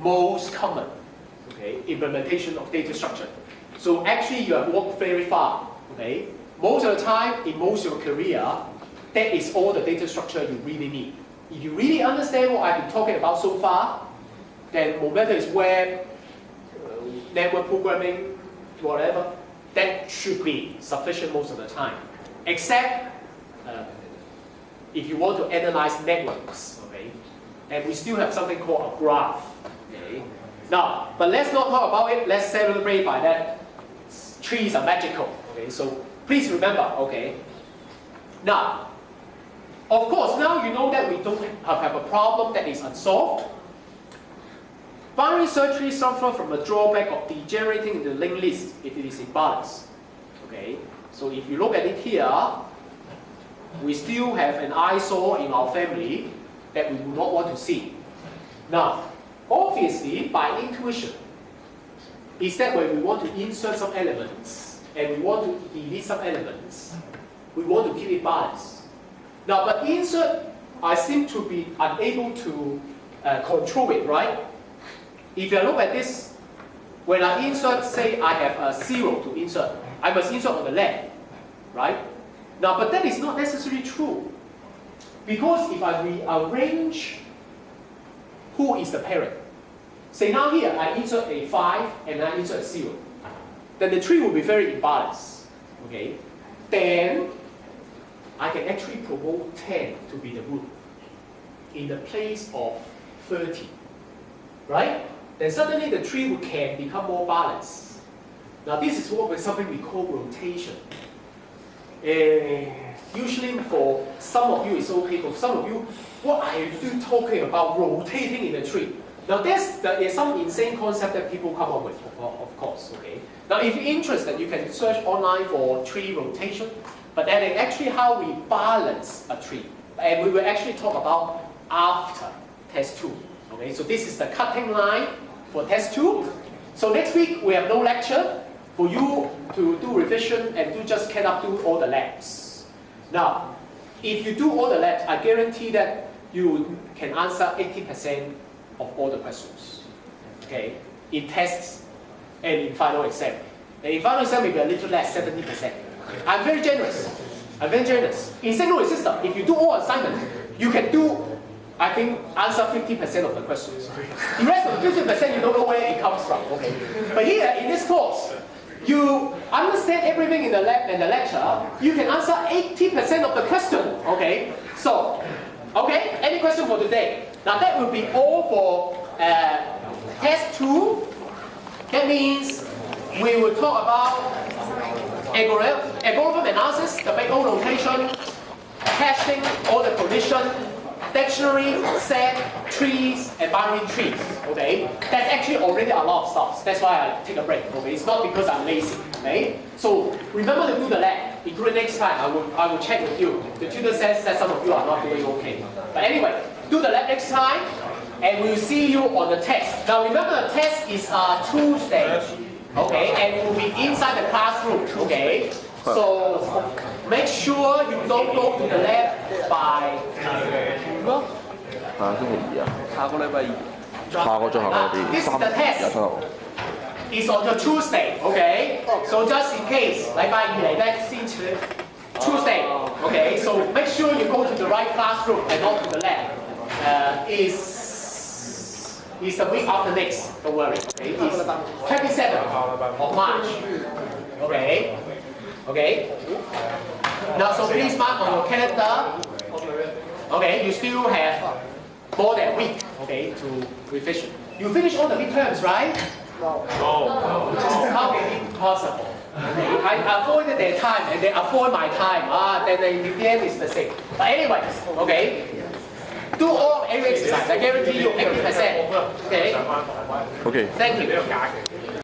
most common, okay, implementation of data structure. So actually you have walked very far, okay? Most of the time, in most of your career, that is all the data structure you really need. If you really understand what I've been talking about so far, then no matter it's web, network programming, whatever, that should be sufficient most of the time. Except if you want to analyze networks, okay? And we still have something called a graph, okay? Now, but let's not talk about it, let's celebrate by that. Trees are magical, okay? So please remember, okay? Now, of course, now you know that we don't have a problem that is unsolved. Binary search tree suffer from a drawback of degenerating in the linked list if it is imbalanced. Okay? So if you look at it here, we still have an eyesore in our family that we do not want to see. Now, obviously, by intuition, is that when we want to insert some elements and we want to delete some elements, we want to keep it balanced. Now, but insert, I seem to be unable to control it, right? If you look at this, when I insert, say I have a 0 to insert, I must insert on the left, right? Now, but that is not necessarily true. Because if I rearrange who is the parent, say now here I insert a 5 and I insert a 0, then the tree will be very imbalanced, okay? Then I can actually promote 10 to be the root in the place of 30, right? Then suddenly the tree can become more balanced. Now this is something we call rotation. Usually for some of you it's okay, for some of you, what are you talking about rotating in the tree? Now there is some insane concept that people come up with, of course, okay? Now if you're interested, you can search online for tree rotation, but that is actually how we balance a tree. And we will actually talk about after test 2, okay? So this is the cutting line for test 2. So next week we have no lecture for you to do revision and to just do all the labs. Now, if you do all the labs, I guarantee that you can answer 80% of all the questions, okay? In tests and in final exam. And in final exam, maybe a little less, 70%. I'm very generous. I'm very generous. In signal system, if you do all assignments, you can do, I think, answer 50% of the questions. The rest of the 50% you don't know where it comes from, okay? But here, in this course, you understand everything in the lab and the lecture, you can answer 80% of the question, okay? So, okay, any question for today? Now that will be all for test 2. That means we will talk about algorithm analysis, the big O notation, caching, all the condition, dictionary, set, trees, and binary trees, okay? That's actually already a lot of stuff. That's why I take a break, okay? It's not because I'm lazy, okay? So remember to do the lab. Including next time, I will check with you. The tutor says that some of you are not doing okay. But anyway, do the lab next time, and we'll see you on the test. Now remember the test is Tuesday, okay? And it will be inside the classroom, okay? So make sure you don't go to the lab by 下個最後我哋 This is the test. It's on the Tuesday, okay? So just in case, 禮拜二嚟咧先至 Tuesday, okay? So make sure you go to the right classroom and not to the lab. It's the week after next, don't worry. Okay? It's 27th of March, okay? Okay? Now, so please mark on your calendar. Okay, you still have more than a week, okay, to revision. You finish all the midterms, right? No. How can it be possible? Okay. I avoided their time and they avoid my time. Then in the end it's the same. But anyways, okay, do all every exercise. I guarantee you 80%. Okay. Okay. Thank you.